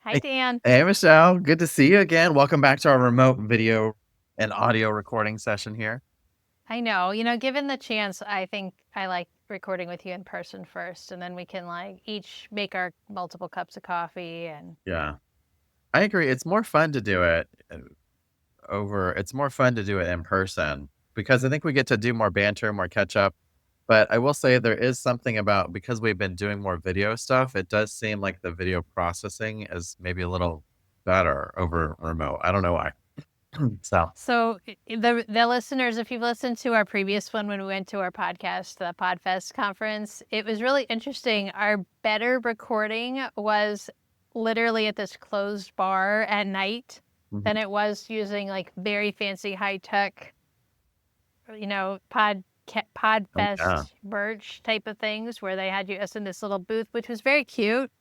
Hi, Hey, Dan. hey, Michelle. Good to see you again. Welcome back to our remote video and audio recording session here. I know, given the chance, I think I like recording with you in person first, and then we can like each make our multiple cups of coffee and Yeah, I agree. It's more fun to do it it's more fun to do it in person because I think we get to do more banter, more catch up. But I will say there is something about because we've been doing more video stuff, it does seem like the video processing is maybe a little better over remote. I don't know why. So, so the listeners, if you've listened to our previous one when we went to our podcast, the Podfest conference, it was really interesting. Our better recording was literally at this closed bar at night mhm. than it was using like very fancy high tech, Oh, yeah, Podfest merch type of things where they had us in this little booth, which was very cute,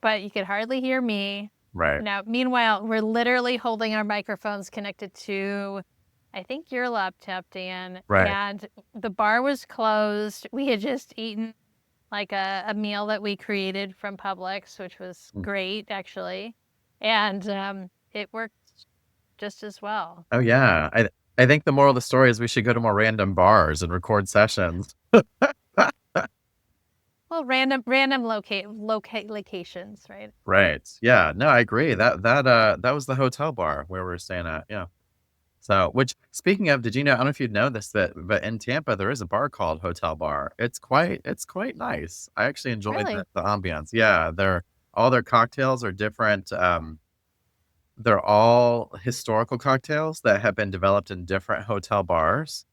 but you could hardly hear me. right, Now, meanwhile, we're literally holding our microphones connected to, I think, your laptop, Dan, right. and the bar was closed. We had just eaten like a meal that we created from Publix, which was Mm. great, actually. And it worked just as well. Oh, yeah. I think the moral of the story is we should go to more random bars and record sessions. Well, random locations, right? Right. Yeah. No, I agree. That was the hotel bar where we were staying at. Yeah. So, which speaking of, did you know? I don't know if you'd know this, but in Tampa there is a bar called Hotel Bar. It's quite nice. I actually enjoyed Really? the ambiance. Yeah, all their cocktails are different. They're all historical cocktails that have been developed in different hotel bars.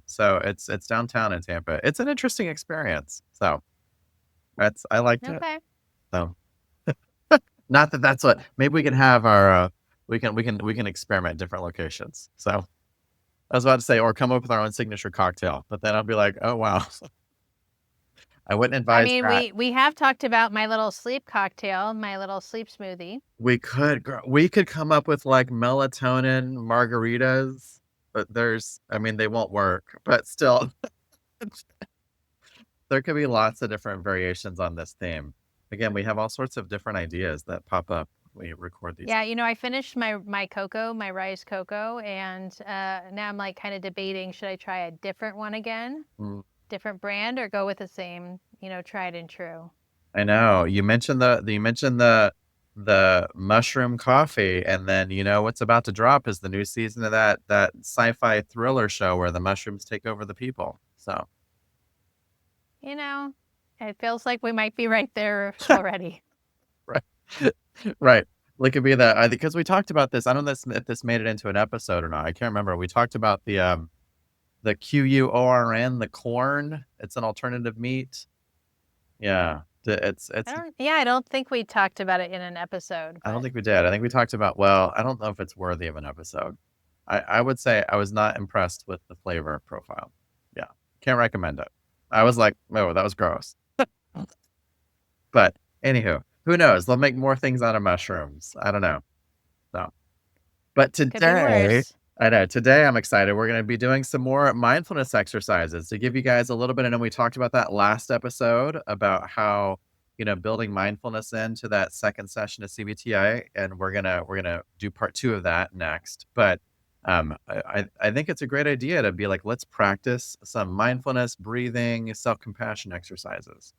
So it's downtown in Tampa. It's an interesting experience. So that's I liked it. Okay. So not that that's what maybe we can have our we can experiment at different locations. So I was about to say, or come up with our own signature cocktail, but then I'll be like, oh wow, I wouldn't I advise mean, that. we have talked about my little sleep cocktail, my little sleep smoothie. We could come up with like melatonin margaritas, but I mean, they won't work, but still, there could be lots of different variations on this theme. Again, we have all sorts of different ideas that pop up when we record these. Yeah, I finished my cocoa, my rice cocoa, and now I'm like kind of debating should I try a different one again, Mm, different brand, or go with the same, tried and true. I know you mentioned the mushroom coffee, and then you know what's about to drop is the new season of that sci-fi thriller show where the mushrooms take over the people. So You know, it feels like we might be right there already. right. Right. Like, it could be that I because we talked about this. I don't know if this made it into an episode or not. I can't remember. We talked about the QUORN, the corn. It's an alternative meat. Yeah. I don't think we talked about it in an episode, I don't but think we did. I think we talked about well, I don't know if it's worthy of an episode. I would say I was not impressed with the flavor profile. Yeah. Can't recommend it. I was like, "Oh, that was gross." But anywho, who knows? They'll make more things out of mushrooms. I don't know. So but could be today worse. I know, today I'm excited. We're gonna be doing some more mindfulness exercises to give you guys a little bit. I know we talked about that last episode about how, building mindfulness into that second session of CBT-I, and we're gonna do part 2 of that next. But, I think it's a great idea to be like, let's practice some mindfulness, breathing, self-compassion exercises.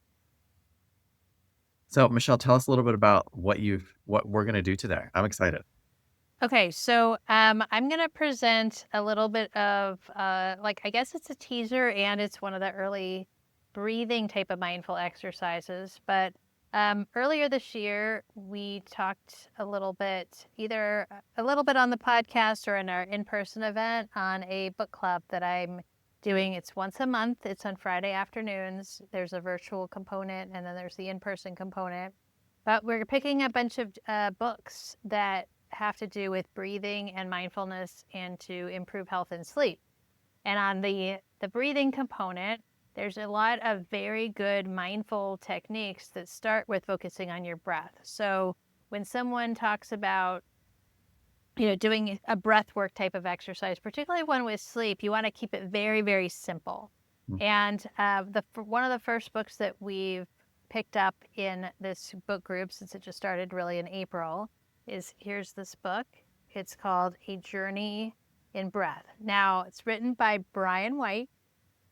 So, Michelle, tell us a little bit about what we're gonna do today. I'm excited. Okay, so I'm going to present a little bit of, like, I guess it's a teaser and it's one of the early breathing type of mindful exercises. But earlier this year, we talked a little bit, either a little bit on the podcast or in our in person event on a book club that I'm doing. It's once a month, it's on Friday afternoons. There's a virtual component and then there's the in person component. But we're picking a bunch of books that have to do with breathing and mindfulness and to improve health and sleep. And on the breathing component, there's a lot of very good mindful techniques that start with focusing on your breath. So when someone talks about doing a breath work type of exercise, particularly one with sleep, you want to keep it very, very simple. Mm, And one of the first books that we've picked up in this book group, since it just started really in April, is here's this book. It's called A Journey in Breath. Now, it's written by Brian White.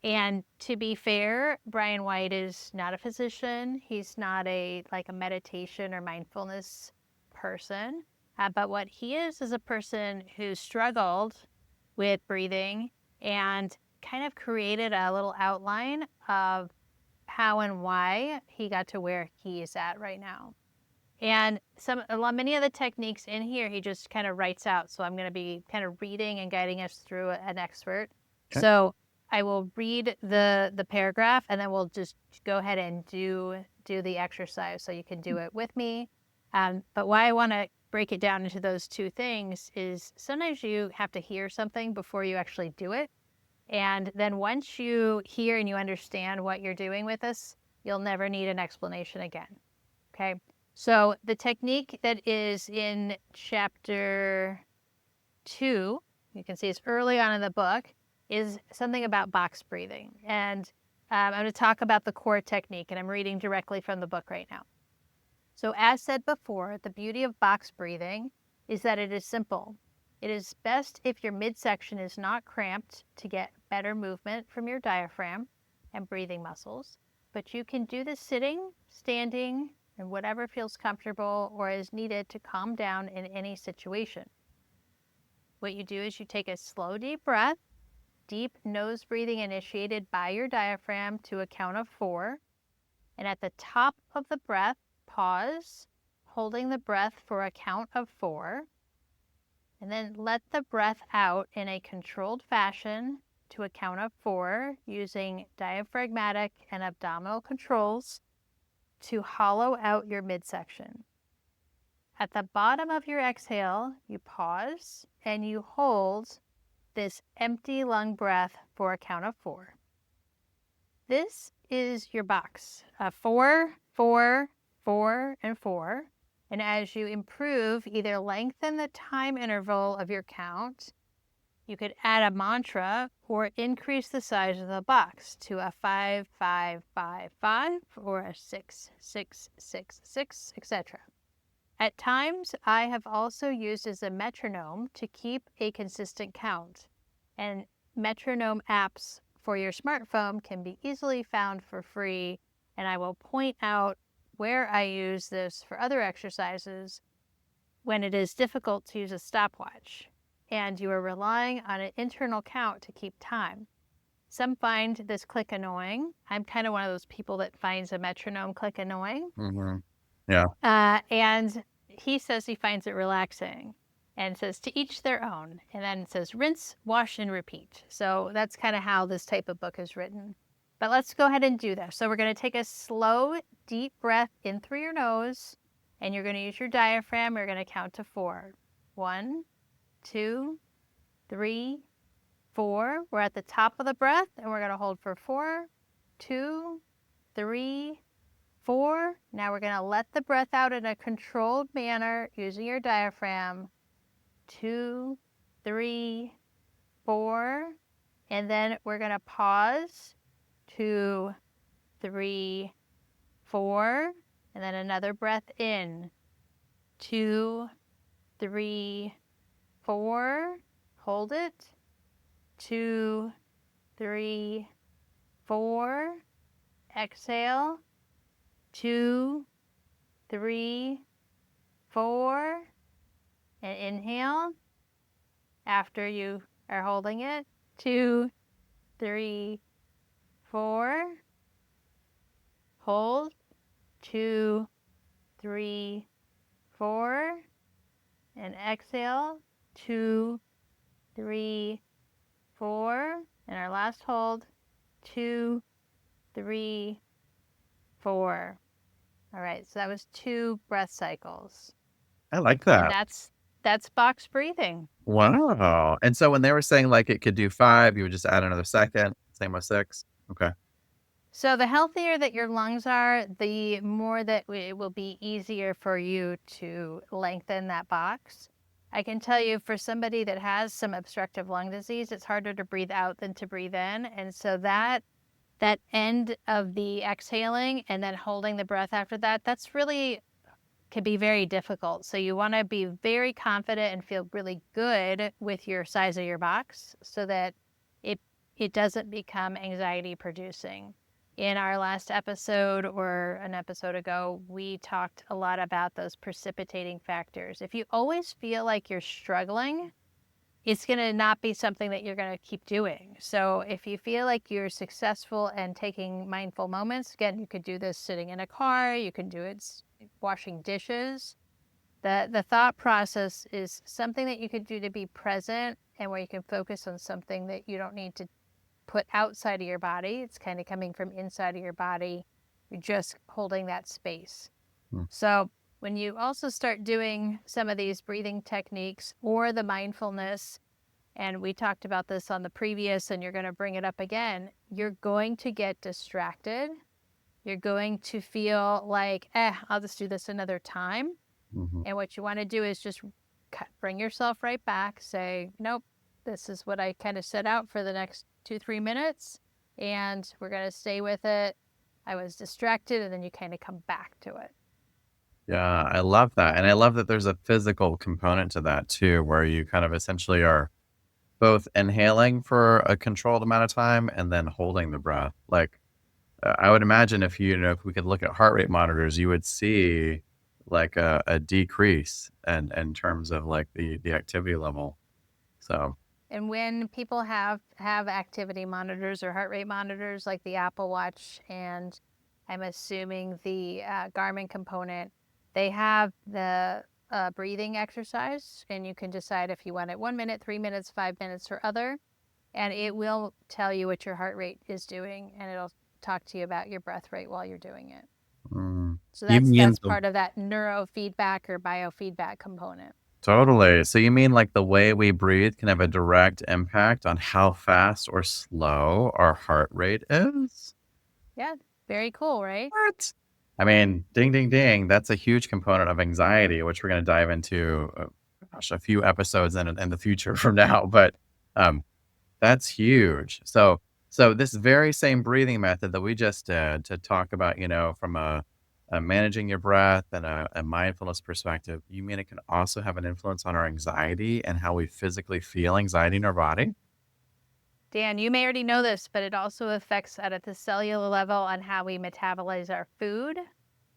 And to be fair, Brian White is not a physician. He's not a meditation or mindfulness person. But what he is a person who struggled with breathing and kind of created a little outline of how and why he got to where he is at right now. And many of the techniques in here, he just kind of writes out. So I'm going to be kind of reading and guiding us through an expert. Okay. So I will read the paragraph, and then we'll just go ahead and do the exercise, so you can do it with me. But why I want to break it down into those two things is sometimes you have to hear something before you actually do it. And then once you hear and you understand what you're doing with this, you'll never need an explanation again. Okay. So the technique that is in chapter 2, you can see it's early on in the book, is something about box breathing. And I'm going to talk about the core technique, and I'm reading directly from the book right now. So as said before, the beauty of box breathing is that it is simple. It is best if your midsection is not cramped to get better movement from your diaphragm and breathing muscles, but you can do this sitting, standing, and whatever feels comfortable or is needed to calm down in any situation. What you do is you take a slow, deep breath, deep nose breathing initiated by your diaphragm to a count of 4. And at the top of the breath, pause, holding the breath for a count of 4. And then let the breath out in a controlled fashion to a count of 4, using diaphragmatic and abdominal controls to hollow out your midsection. At the bottom of your exhale, you pause and you hold this empty lung breath for a count of 4. This is your box. 4, 4, 4, and 4. And as you improve, either lengthen the time interval of your count, you could add a mantra, or increase the size of the box to a 5, 5, 5, 5, or a 6, 6, 6, 6, etc. At times, I have also used as a metronome to keep a consistent count. And metronome apps for your smartphone can be easily found for free, and I will point out where I use this for other exercises when it is difficult to use a stopwatch and you are relying on an internal count to keep time. Some find this click annoying. I'm kind of one of those people that finds a metronome click annoying. Mm-hmm. Yeah. And he says he finds it relaxing, and says to each their own. And then it says rinse, wash, and repeat. So that's kind of how this type of book is written. But let's go ahead and do this. So we're going to take a slow, deep breath in through your nose, and you're going to use your diaphragm. We're going to count to 4. 1, 2, 3, 4. We're at the top of the breath, and we're going to hold for 4, 2, 3, 4. Now we're going to let the breath out in a controlled manner using your diaphragm. 2, 3, 4. And then we're going to pause. 2, 3, 4. And then another breath in. 2, 3, 4. Hold it. 2, 3, 4. Exhale. 2, 3, 4. And inhale after you are holding it. 2, 3, 4. Hold. 2, 3, 4. And exhale. 2, 3, 4. And our last hold. 2, 3, 4. All right, so that was 2 breath cycles. I like And that. that's box breathing. Wow. And so when they were saying like it could do 5, you would just add another second. Same with 6. Okay. So the healthier that your lungs are, the more that it will be easier for you to lengthen that box. I can tell you, for somebody that has some obstructive lung disease, it's harder to breathe out than to breathe in. And so that that end of the exhaling and then holding the breath after that, that's really can be very difficult. So you want to be very confident and feel really good with your size of your box so that it it doesn't become anxiety producing. In our last episode or an episode ago, we talked a lot about those precipitating factors. If you always feel like you're struggling, it's going to not be something that you're going to keep doing. So if you feel like you're successful and taking mindful moments, again, you could do this sitting in a car, you can do it washing dishes. The thought process is something that you could do to be present and where you can focus on something that you don't need to put outside of your body. It's kind of coming from inside of your body. You're just holding that space. Mm. So when you also start doing some of these breathing techniques or the mindfulness, and we talked about this on the previous, and you're going to bring it up again, you're going to get distracted. You're going to feel like, I'll just do this another time. Mhm. And what you want to do is just bring yourself right back, say, nope, this is what I kind of set out for the next 2-3 minutes, and we're going to stay with it. I was distracted, and then you kind of come back to it. Yeah, I love that, and I love that there's a physical component to that too, where you kind of essentially are both inhaling for a controlled amount of time and then holding the breath. Like, I would imagine if if we could look at heart rate monitors, you would see like a decrease in terms of like the activity level. So, And when people have activity monitors or heart rate monitors like the Apple Watch and I'm assuming the Garmin component, they have the breathing exercise, and you can decide if you want it 1 minute, 3 minutes, 5 minutes, or other, and it will tell you what your heart rate is doing, and it'll talk to you about your breath rate while you're doing it. mm, So you mean that's part of that neurofeedback or biofeedback component. totally. So you mean like the way we breathe can have a direct impact on how fast or slow our heart rate is? Yeah, very cool, right? What? I mean, ding, ding, ding. That's a huge component of anxiety, which we're going to dive into, gosh, a few episodes in the future from now. But um, that's huge. So this very same breathing method that we just did to talk about, from a managing your breath and a mindfulness perspective, you mean it can also have an influence on our anxiety and how we physically feel anxiety in our body? Dan, you may already know this, but it also affects at the cellular level on how we metabolize our food,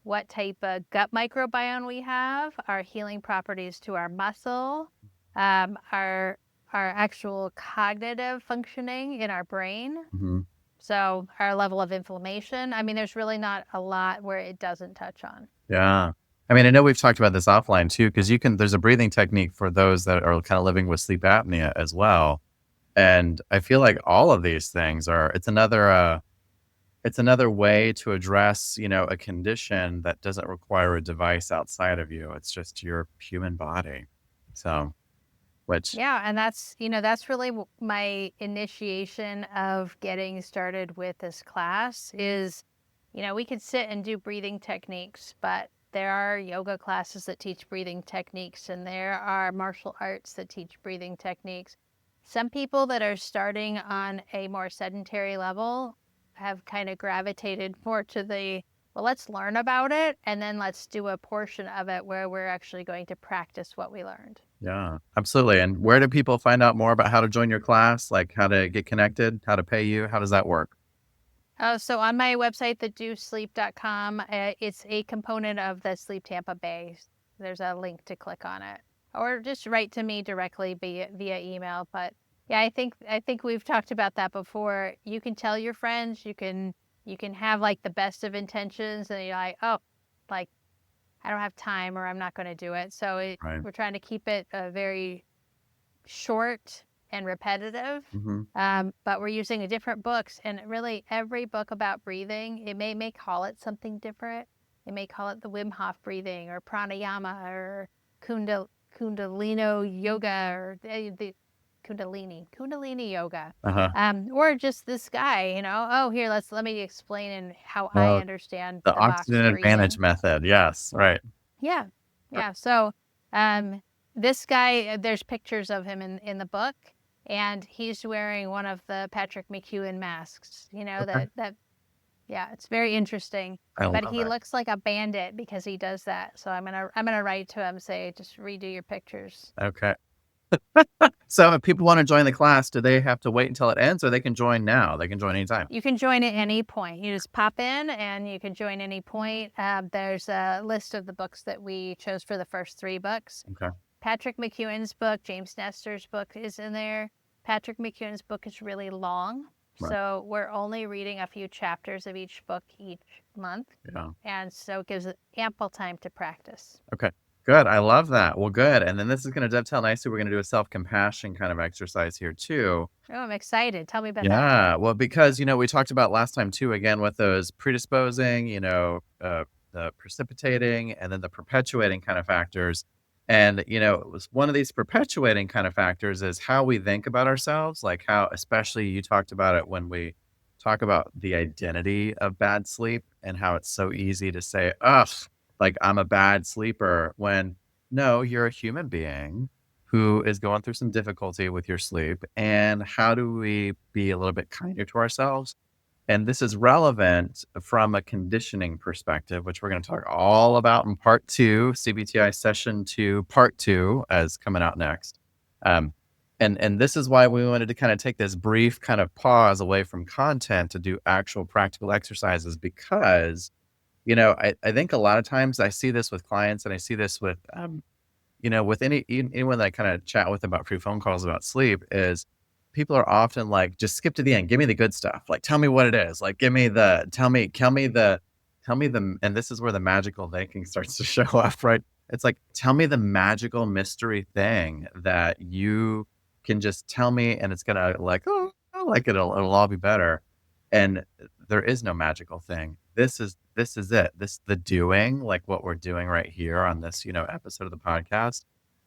what type of gut microbiome we have, our healing properties to our muscle, our actual cognitive functioning in our brain. Hmm. So our level of inflammation. I mean, there's really not a lot where it doesn't touch on. Yeah. I mean, I know we've talked about this offline too, because there's a breathing technique for those that are kind of living with sleep apnea as well. And I feel like all of these things it's another way to address, a condition that doesn't require a device outside of you. It's just your human body. So, which Yeah, and that's really my initiation of getting started with this class is, we could sit and do breathing techniques, but there are yoga classes that teach breathing techniques, and there are martial arts that teach breathing techniques. Some people that are starting on a more sedentary level have kind of gravitated more to well, let's learn about it, and then let's do a portion of it where we're actually going to practice what we learned. yeah, absolutely. And where do people find out more about how to join your class? Like how to get connected, how to pay you? How does that work? Oh, so on my website, thedosleep.com, it's a component of the Sleep Tampa Bay. There's a link to click on it, or just write to me directly via email. But yeah, I think we've talked about that before. You can tell your friends, you can have like the best of intentions, and you're like, oh, like I don't have time, or I'm not going to do it. So Right. we're trying to keep it very short and repetitive. Hmm. But we're using different books, and really every book about breathing, it may call it something different. It may call it the Wim Hof breathing or pranayama or Kundalino yoga or the Kundalini yoga. Uh-huh. Or just this guy, oh, here, let me explain and how I Oh, understand the the box oxygen advantage breathing. method. Yes. Right. Yeah. Yeah. So, this guy, there's pictures of him in the book, and he's wearing one of the Patrick McEwen masks. Okay. Yeah, it's very interesting. I But love he it. looks like a bandit because he does that. So I'm gonna write to him, say, just redo your pictures. Okay. So if people wanna join the class, do they have to wait until it ends, or they can join now? They can join anytime? You can join at any point. You just pop in and you can join any point. There's a list of the books that we chose for the first 3 books. Okay. Patrick McEwen's book, James Nestor's book is in there. Patrick McEwen's book is really long, Right. so we're only reading a few chapters of each book each month, Yeah. and so it gives it ample time to practice. Okay. Good. I love that. Well, good. And then this is gonna dovetail nicely. We're gonna do a self-compassion kind of exercise here too. Oh, I'm excited. Tell me about that. Yeah. Well, because, we talked about last time too, again, with those predisposing, the precipitating and then the perpetuating kind of factors. And, it was one of these perpetuating kind of factors is how we think about ourselves, like how, especially you talked about it when we talk about the identity of bad sleep and how it's so easy to say, ugh, like I'm a bad sleeper when no, you're a human being who is going through some difficulty with your sleep. And how do we be a little bit kinder to ourselves? And this is relevant from a conditioning perspective, which we're going to talk all about in part two, CBTI session two, part two, as coming out next. Um, and this is why we wanted to kind of take this brief kind of pause away from content to do actual practical exercises because, I think a lot of times I see this with clients and I see this with with anyone that I kinda chat with about free phone calls about sleep is people are often like, "Just skip to the end. Give me the good stuff. Like, tell me what it is. Like, give me the tell me the" and this is where the magical thinking starts to show up, right? It's like, "Tell me the magical mystery thing that you can just tell me, and it's gonna like, oh, I like it. It'll all be better." And there is no magical thing. This is it. This the doing, like what we're doing right here on this, episode of the podcast.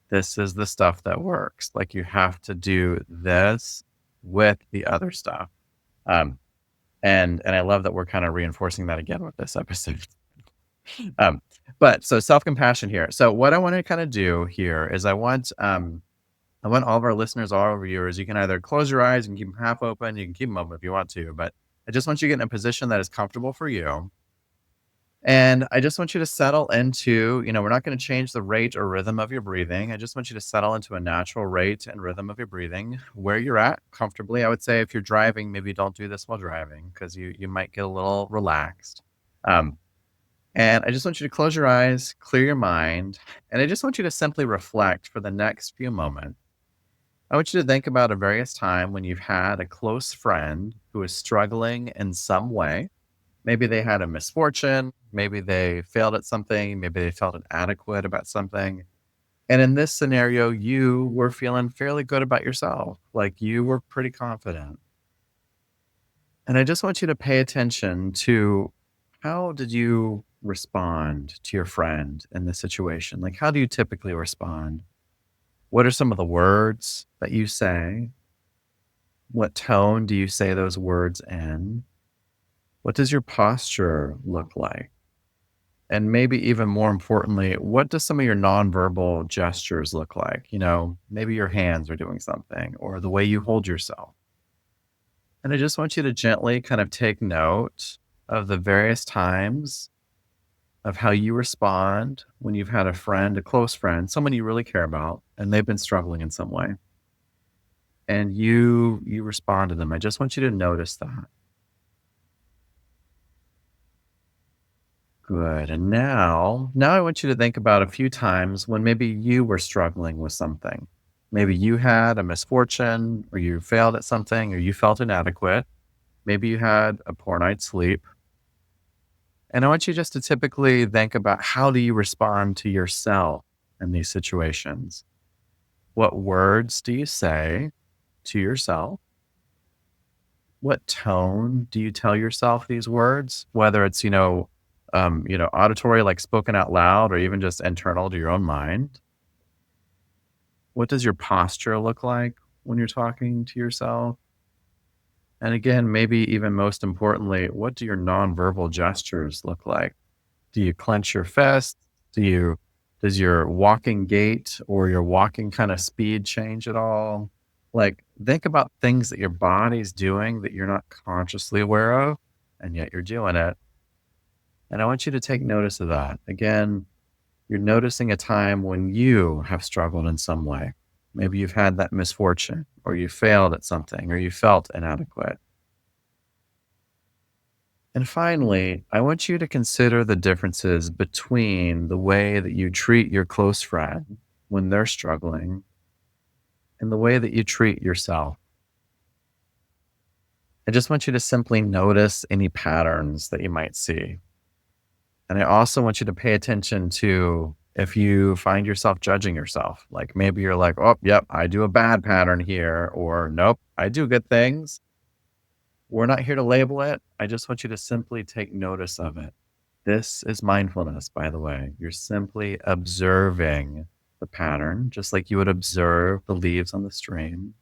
This is the stuff that works. Like you have to do this with the other stuff. Um, and I love that we're kind of reinforcing that again with this episode. Um, but so self-compassion here. So what I want to kind of do here is I want all of our listeners, all of our viewers, you can either close your eyes and keep them half open, you can keep them open if you want to, but I just want you to get in a position that is comfortable for you. And I just want you to settle into, we're not going to change the rate or rhythm of your breathing. I just want you to settle into a natural rate and rhythm of your breathing where you're at comfortably. I would say if you're driving, maybe don't do this while driving because you might get a little relaxed. Um, and I just want you to close your eyes, clear your mind, and I just want you to simply reflect for the next few moments. I want you to think about a various time when you've had a close friend who is struggling in some way. Maybe they had a misfortune, maybe they failed at something, maybe they felt inadequate about something. And in this scenario, you were feeling fairly good about yourself, like you were pretty confident. And I just want you to pay attention to how did you respond to your friend in this situation? Like, how do you typically respond? What are some of the words that you say? What tone do you say those words in? What does your posture look like? And maybe even more importantly, what does some of your nonverbal gestures look like? Maybe your hands are doing something or the way you hold yourself. And I just want you to gently kind of take note of the various times of how you respond when you've had a friend, a close friend, someone you really care about, and they've been struggling in some way. And you respond to them. I just want you to notice that. Good. And now I want you to think about a few times when maybe you were struggling with something. Maybe you had a misfortune or you failed at something or you felt inadequate. Maybe you had a poor night's sleep. And I want you just to typically think about how do you respond to yourself in these situations? What words do you say to yourself? What tone do you tell yourself these words? Whether it's, auditory, like spoken out loud, or even just internal to your own mind. What does your posture look like when you're talking to yourself? And again, maybe even most importantly, what do your nonverbal gestures look like? Do you clench your fist? Does your walking gait or your walking kind of speed change at all? Like, think about things that your body's doing that you're not consciously aware of, and yet you're doing it. And I want you to take notice of that. Again, you're noticing a time when you have struggled in some way. Maybe you've had that misfortune, or you failed at something, or you felt inadequate. And finally, I want you to consider the differences between the way that you treat your close friend when they're struggling and the way that you treat yourself. I just want you to simply notice any patterns that you might see. And I also want you to pay attention to if you find yourself judging yourself. Like maybe you're like, oh, yep, I do a bad pattern here, or nope, I do good things. We're not here to label it. I just want you to simply take notice of it. This is mindfulness, by the way. You're simply observing the pattern, just like you would observe the leaves on the stream.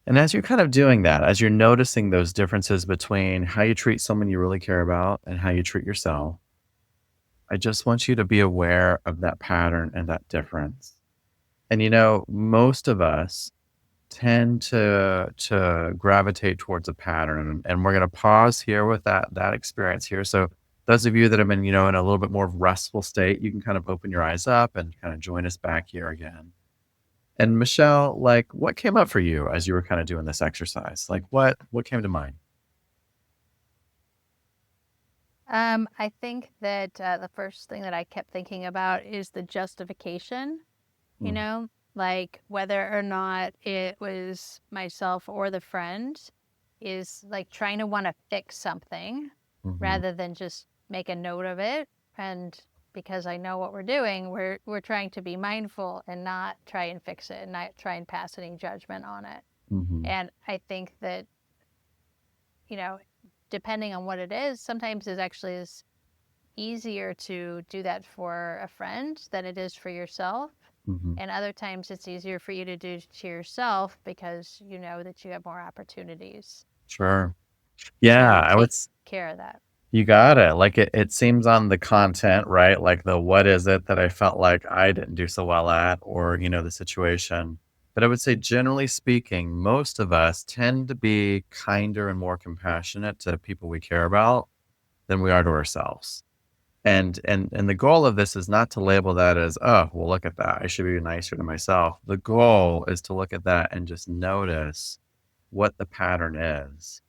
And as you're kind of doing that, as you're noticing those differences between how you treat someone you really care about and how you treat yourself, I just want you to be aware of that pattern and that difference. And most of us tend to gravitate towards a pattern, and we're going to pause here with that experience here. So those of you that have been, in a little bit more restful state, you can kind of open your eyes up and kind of join us back here again. And Michelle, like, what came up for you as you were kind of doing this exercise? Like, what came to mind? I think that the first thing that I kept thinking about is the justification, you Mm, know, like whether or not it was myself or the friend is like trying to want to fix something mhm, rather than just make a note of it. And because I know what we're doing, we're trying to be mindful and not try and fix it and not try and pass any judgment on it. mhm, And I think that, you know, depending on what it is, sometimes it actually is easier to do that for a friend than it is for yourself. mhm. And other times it's easier for you to do to yourself because you know that you have more opportunities Sure. Yeah, to I would take care of that. You got it. Like, it seems on the content, right? Like, the what is it that I felt like I didn't do so well at, or, the situation. But I would say, generally speaking, most of us tend to be kinder and more compassionate to people we care about than we are to ourselves. And the goal of this is not to label that as, oh, well, look at that. I should be nicer to myself. The goal is to look at that and just notice what the pattern is.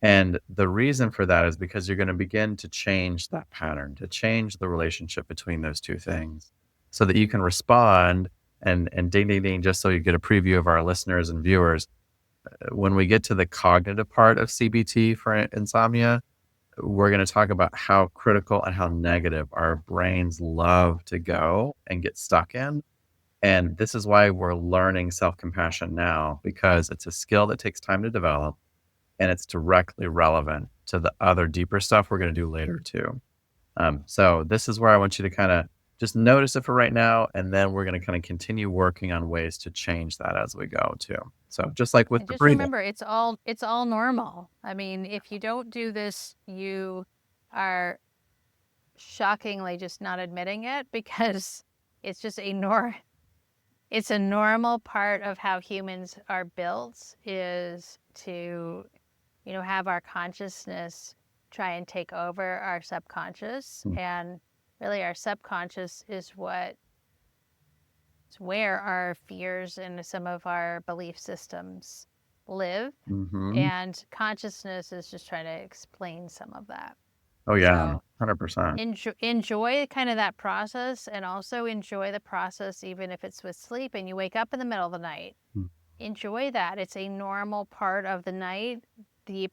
And the reason for that is because you're going to begin to change that pattern, to change the relationship between those two things so that you can respond and ding, ding, ding, just so you get a preview of our listeners and viewers. When we get to the cognitive part of CBT for insomnia, we're going to talk about how critical and how negative our brains love to go and get stuck in. And this is why we're learning self compassion now, because it's a skill that takes time to develop and it's directly relevant to the other deeper stuff we're going to do later too. So this is where I want you to kind of just notice it for right now, and then we're going to kind of continue working on ways to change that as we go too. So just like with And the just breathing. remember it's all normal. I mean, if you don't do this, you are shockingly just not admitting it because it's just it's a normal part of how humans are built is to have our consciousness try and take over our subconscious. And really, our subconscious is where our fears and some of our belief systems live. Mm-hmm. And consciousness is just trying to explain some of that. Oh yeah, So 100%. enjoy kind of that process and also enjoy the process, even if it's with sleep and you wake up in the middle of the night. Enjoy that. It's a normal part of the night. The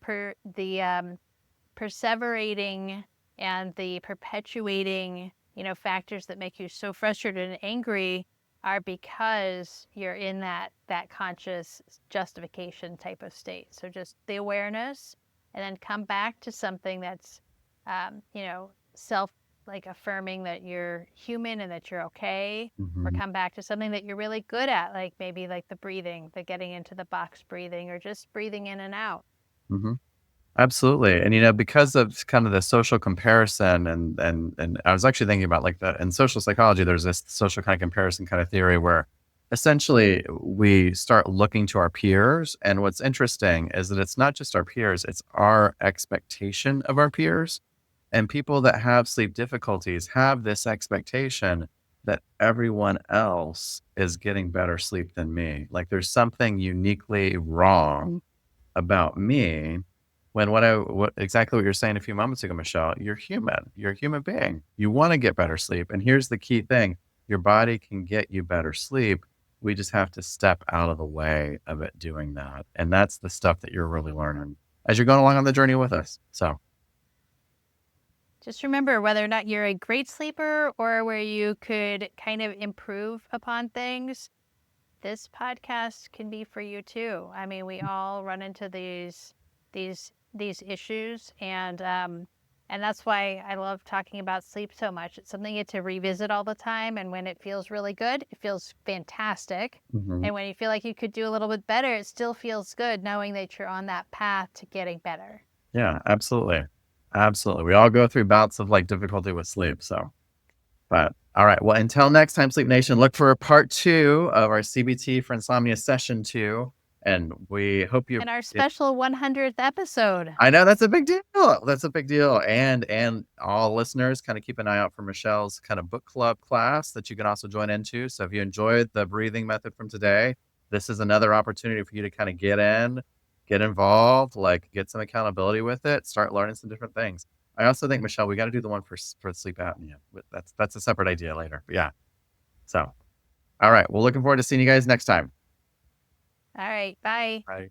perseverating and the perpetuating, factors that make you so frustrated and angry are because you're in that conscious justification type of state. So just the awareness, and then come back to something that's, self like affirming that you're human and that you're okay, or Mm-hmm. come back to something that you're really good at, like maybe like the breathing, the getting into the box breathing, or just breathing in and out. Mm-hmm. Absolutely. And because of kind of the social comparison and I was actually thinking about like in social psychology, there's this social kind of comparison kind of theory where essentially we start looking to our peers. And what's interesting is that it's not just our peers, it's our expectation of our peers. And people that have sleep difficulties have this expectation that everyone else is getting better sleep than me. Like there's something uniquely wrong about me when what exactly what you're saying a few moments ago, Michelle, you're human. You're a human being. You want to get better sleep. And here's the key thing. Your body can get you better sleep. We just have to step out of the way of it doing that. And that's the stuff that you're really learning as you're going along on the journey with us. So Just remember whether or not you're a great sleeper or where you could kind of improve upon things, this podcast can be for you too. I mean, we all run into these issues, and that's why I love talking about sleep so much. It's something you get to revisit all the time, and when it feels really good, it feels fantastic. mhm. And when you feel like you could do a little bit better, it still feels good knowing that you're on that path to getting better. Yeah, absolutely. Absolutely. We all go through bouts of like difficulty with sleep. So, but all right. Well, until next time, Sleep Nation, look for part 2 of our CBT for Insomnia session 2. And we hope you And our special 100th episode. I know that's a big deal. That's a big deal. And all listeners, kind of keep an eye out for Michelle's kind of book club class that you can also join into. So if you enjoyed the breathing method from today, this is another opportunity for you to kind of get in, get involved, like get some accountability with it, start learning some different things. I also think, Michelle, we got to do the one for sleep apnea. But that's a separate idea later. But yeah. So all right. Well, looking forward to seeing you guys next time. All right, bye. Bye.